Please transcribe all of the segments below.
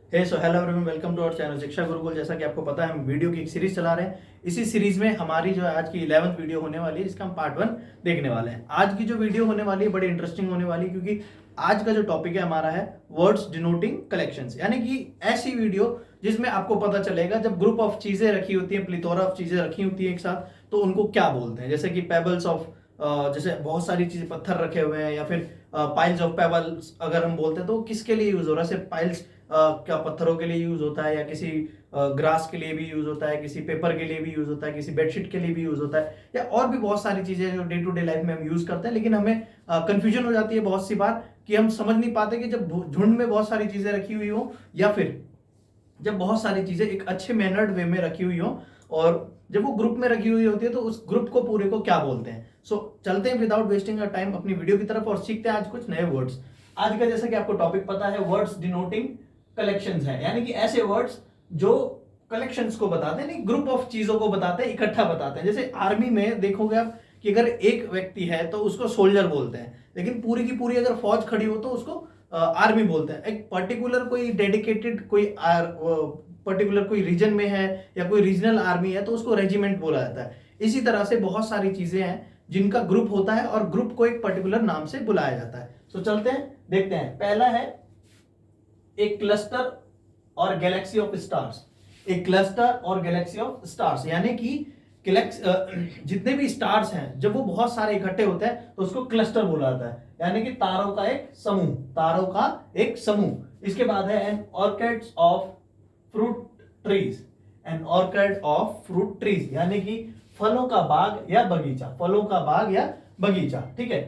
So hello everyone, welcome to our channel Shiksha Gurukul. जैसा कि आपको पता है, हम वीडियो की एक सीरीज चला रहे हैं। इसी सीरीज में हमारी जो आज की 11वीं वीडियो होने वाली है, जिसका हम पार्ट 1 देखने वाले हैं। आज की जो वीडियो होने वाली है बड़ी इंटरेस्टिंग होने वाली है, क्योंकि आज का जो टॉपिक है हमारा है वर्ड्स डिनोटिंग कलेक्शंस, यानी कि ऐसी वीडियो जिसमें आपको पता चलेगा जब ग्रुप ऑफ चीजें रखी होती हैं, प्लिथोरा ऑफ चीजें रखी होती हैं एक साथ, तो उनको क्या बोलते हैं। जैसे कि पेबल्स ऑफ, जैसे बहुत सारी चीजें पत्थर रखे हुए हैं, या फिर पाइल्स ऑफ पेबल्स अगर हम बोलते हैं तो किसके लिए यूज हो रहा है। सिर्फ पाइल्स क्या पत्थरों के लिए यूज होता है, या किसी ग्रास के लिए भी यूज होता है, किसी पेपर के लिए भी यूज होता है, किसी बेडशीट के लिए भी यूज होता है, या और भी बहुत सारी चीजें जो डे टू डे लाइफ में हम यूज करते हैं। लेकिन हमें कंफ्यूजन हो जाती है बहुत सी बार कि हम समझ नहीं पाते कि जब झुंड में बहुत सारी चीजें रखी हुई हो, या फिर जब बहुत सारी चीजें एक अच्छे मैनर्ड वे में रखी हुई हो, और जब वो ग्रुप में रखी हुई होती है तो उस ग्रुप को पूरे को क्या बोलते हैं। चलते हैं विदाउट वेस्टिंग टाइम अपनी वीडियो की तरफ और सीखते हैं आज कुछ नए वर्ड्स। आज का जैसा कि आपको टॉपिक पता है, वर्ड्स डिनोटिंग कलेक्शंस है, यानी कि ऐसे वर्ड्स जो कलेक्शंस को बताते हैं, नहीं ग्रुप ऑफ चीजों को बताते हैं, इकट्ठा बताते हैं। जैसे आर्मी में देखोगे आप कि अगर एक व्यक्ति है तो उसको सोल्जर बोलते हैं, लेकिन पूरी की पूरी अगर फौज खड़ी हो तो उसको आर्मी बोलते हैं। एक पर्टिकुलर कोई डेडिकेटेड कोई पर्टिकुलर कोई रीजन में है या कोई रीजनल आर्मी है तो उसको रेजिमेंट बोला जाता है। इसी तरह से बहुत सारी चीजें हैं जिनका ग्रुप होता है और ग्रुप को एक पर्टिकुलर नाम से बुलाया जाता है। चलते हैं देखते हैं। पहला है एक क्लस्टर और गैलेक्सी ऑफ स्टार्स। एक क्लस्टर और गैलेक्सी ऑफ स्टार्स, यानी कि जितने भी स्टार्स हैं जब वो बहुत सारे इकट्ठे होते हैं तो उसको क्लस्टर बोला जाता है, यानी कि तारों का एक समूह, तारों का एक समूह। इसके बाद है an orchard of fruit trees. An orchard of fruit trees, यानी कि फलों का बाग या बगीचा, फलों का बाग या बगीचा, ठीक है।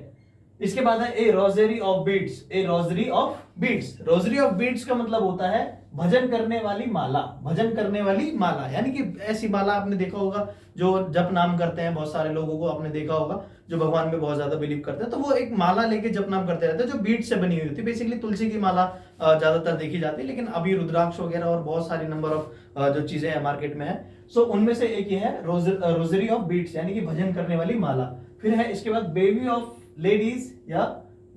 इसके बाद है a rosary of beads. A rosary of beads, rosary of beads का मतलब होता है भजन करने वाली माला, भजन करने वाली माला, यानी कि ऐसी माला आपने देखा होगा जो जप नाम करते हैं। बहुत सारे लोगों को आपने देखा होगा जो भगवान में बहुत ज्यादा बिलीव करते हैं, तो वो एक माला लेके जप नाम करते रहते हैं जो बीड से बनी हुई होती है। बेसिकली तुलसी की माला ज्यादातर देखी जाती है, लेकिन अभी रुद्राक्ष वगैरह और बहुत सारी नंबर ऑफ जो चीजें हैं मार्केट में है। उनमें से एक ये है रोजरी ऑफ बीड्स, यानी कि भजन करने वाली माला। फिर है इसके बाद बेबी ऑफ लेडीज या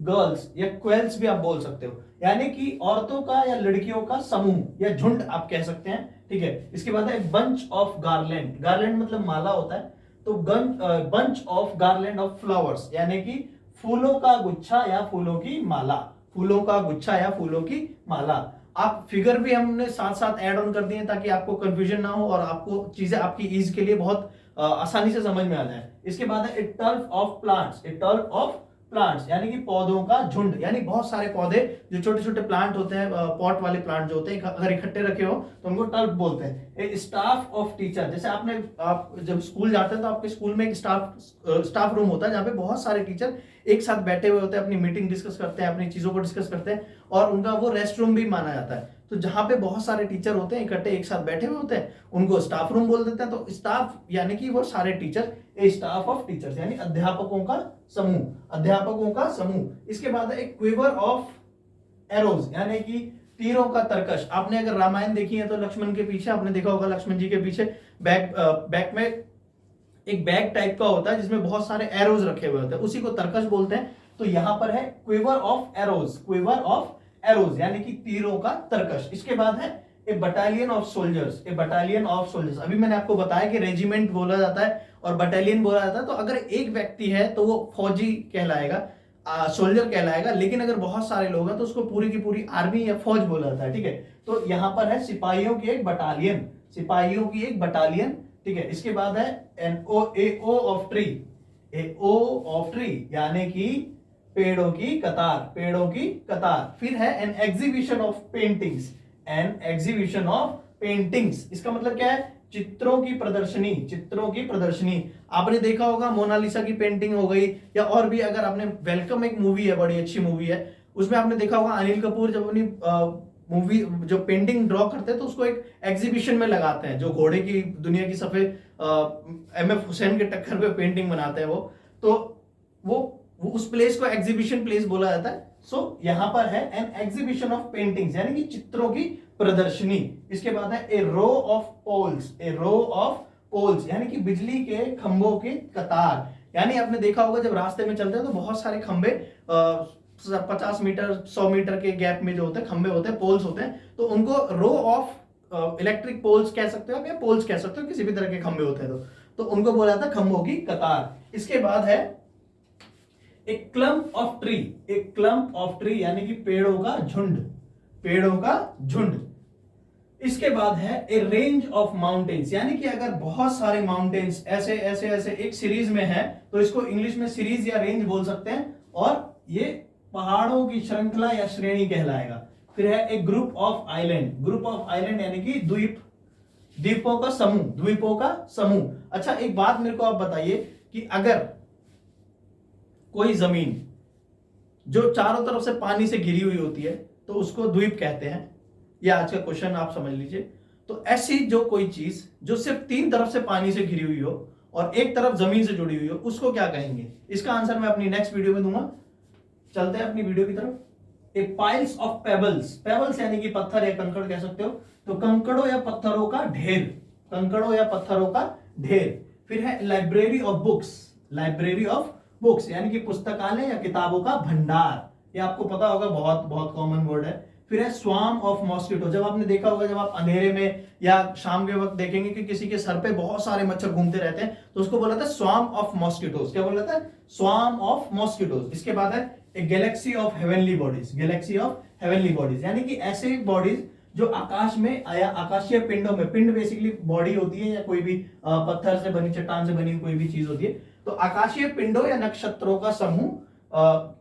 गर्ल्स या क्वेल्स भी आप बोल सकते हो, यानी कि औरतों का या लड़कियों का समूह या झुंड आप कह सकते हैं, ठीक है। इसके बाद है बंच ऑफ गार्लैंड। गार्लैंड मतलब माला होता है, तो bunch of garland of flowers, यानी कि फूलों का गुच्छा या फूलों की माला, फूलों का गुच्छा या फूलों की माला। आप फिगर भी हमने साथ साथ ऐड ऑन कर दिए ताकि आपको कंफ्यूजन ना हो और आपको चीजें आपकी ईज के लिए बहुत आसानी से समझ में आ जाए। इसके बाद है a turf of plants. A turf of plants, यानी कि पौधों का झुंड, यानी बहुत सारे पौधे जो छोटे छोटे प्लांट होते हैं, पॉट वाले प्लांट जो होते हैं, अगर इकट्ठे रखे हो तो उनको टर्फ बोलते हैं। ए स्टाफ ऑफ टीचर, जैसे आप जब स्कूल जाते हैं तो आपके स्कूल में एक स्टाफ रूम होता है जहाँ पे बहुत सारे टीचर एक साथ बैठे हुए होते हैं, अपनी मीटिंग डिस्कस करते हैं, अपनी चीजों को डिस्कस करते हैं, और उनका वो रेस्ट रूम भी माना जाता है। तो जहां पे बहुत सारे टीचर होते हैं इकट्ठे एक साथ बैठे हुए होते हैं, उनको स्टाफ रूम बोल देते हैं। तो स्टाफ यानी कि वो सारे teacher, A staff of teachers, यानी अध्यापकों का समूह, अध्यापकों का समूह। इसके बाद है एक क्विवर ऑफ एरोज, यानी कि तीरों का तरकश। आपने अगर रामायण देखी है तो लक्ष्मण के पीछे आपने देखा होगा, लक्ष्मण जी के पीछे बैक में एक बैग टाइप का होता है जिसमें बहुत सारे एरोज रखे हुए होते हैं, उसी को तरकश बोलते हैं। तो यहां पर है quiver of arrows, quiver of arrows, यानी कि तीरों का तरकश। इसके बाद है a battalion of soldiers. A battalion of soldiers, अभी मैंने आपको बताया कि रेजिमेंट बोला जाता है और बटालियन बोला जाता है। तो अगर एक व्यक्ति है तो वो फौजी कहलाएगा, सोल्जर कहलाएगा, लेकिन अगर बहुत सारे लोग हैं तो उसको पूरी की पूरी आर्मी या फौज बोला जाता है, ठीक है। तो यहां पर है सिपाहियों की एक बटालियन, सिपाहियों की एक बटालियन, ठीक है। इसके बाद है an O a O of tree. A O of tree, यानी कि पेड़ों की कतार, पेड़ों की कतार। फिर है an exhibition of paintings. An exhibition of paintings, इसका मतलब क्या है? चित्रों की प्रदर्शनी, चित्रों की प्रदर्शनी। आपने देखा होगा मोनालिसा की पेंटिंग हो गई, या और भी अगर आपने वेलकम, एक मूवी है, बड़ी अच्छी मूवी है, उसमें आपने देखा होगा अनिल कपूर जब अपनी मूवी जो पेंटिंग ड्रॉ करते हैं तो उसको एक एग्जीबिशन में लगाते हैं, जो घोड़े की दुनिया की सफेद एमएफ हुसैन के टक्कर पे पेंटिंग बनाते हैं तो वो उस प्लेस को एग्जीबिशन प्लेस बोला जाता है। यहां पर है एन एग्जीबिशन ऑफ पेंटिंग्स, यानी कि चित्रों की प्रदर्शनी। इसके बाद है a row of poles. A row of poles, यानी कि बिजली के खंभों की कतार। यानी आपने देखा होगा जब रास्ते में चलते हैं तो बहुत सारे खंभे 50 मीटर 100 मीटर के गैप में जो होते हैं खंबे होते हैं, पोल्स होते हैं, तो उनको रो ऑफ इलेक्ट्रिक पोल्स कह सकते हो आप, या पोल्स कह सकते हो, किसी भी तरह के खंबे होते हैं तो उनको बोला था खंभों की कतार। इसके बाद है एक क्लम्प ऑफ ट्री, एक क्लम्प ऑफ ट्री यानी कि पेड़ों का झुंड, पेड़ों का झुंड। इसके बाद है ए रेंज ऑफ माउंटेन्स, यानी कि अगर बहुत सारे माउंटेन्स ऐसे ऐसे ऐसे एक सीरीज में है तो इसको इंग्लिश में सीरीज या रेंज बोल सकते हैं, और ये पहाड़ों की श्रृंखला या श्रेणी कहलाएगा। फिर है एक group of island, group of island यानी कि द्वीप, द्वीपों का समूह, द्वीपों का समूह। अच्छा एक बात मेरे को आप बताइए कि अगर कोई जमीन जो चारों तरफ से पानी से घिरी हुई होती है तो उसको द्वीप कहते हैं, यह आज का क्वेश्चन आप समझ लीजिए। तो ऐसी जो कोई चीज जो सिर्फ 3 तरफ से पानी से घिरी हुई हो और एक तरफ जमीन से जुड़ी हुई हो, उसको क्या कहेंगे? इसका आंसर मैं अपनी नेक्स्ट वीडियो में दूंगा। चलते हैं अपनी वीडियो की तरफ। ए पाइल्स ऑफ पेबल्स, पेबल्स यानी कि पत्थर या कंकड़ कह सकते हो, तो कंकड़ों या पत्थरों का ढेर, कंकड़ों या पत्थरों का ढेर। फिर है library of books, library of books यानी कि पुस्तकालय या किताबों का भंडार, ये आपको पता होगा, बहुत बहुत कॉमन वर्ड है। फिर है स्वार्म ऑफ मॉस्किटो, जब आपने देखा होगा जब आप अंधेरे में या शाम के वक्त देखेंगे कि किसी के सर पे बहुत सारे मच्छर घूमते रहते हैं तो उसको बोला था स्वार्म ऑफ मॉस्किटोज। क्या बोला था? Swarm of mosquitoes. इसके बाद है एक Galaxy of heavenly bodies, Galaxy of heavenly bodies यानी कि ऐसे बॉडीज जो आकाश में या आकाशीय पिंडों में, पिंड बेसिकली बॉडी होती है या कोई भी पत्थर से बनी, चट्टान से बनी कोई भी चीज होती है, तो आकाशीय पिंडों या नक्षत्रों का समूह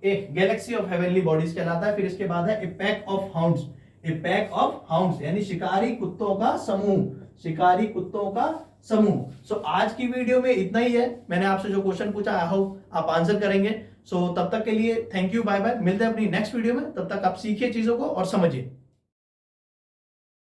एक गैलेक्सी ऑफ हेवनली बॉडीज कहलाता है। फिर इसके बाद है a pack of hounds, a pack of hounds यानी शिकारी कुत्तों का समूह, शिकारी कुत्तों का समूह। सो आज की वीडियो में इतना ही है। मैंने आपसे जो क्वेश्चन पूछा आई होप आप आंसर करेंगे। सो तब तक के लिए थैंक यू, बाय बाय। मिलते हैं अपनी नेक्स्ट वीडियो में, तब तक आप सीखिए चीजों को और समझिए।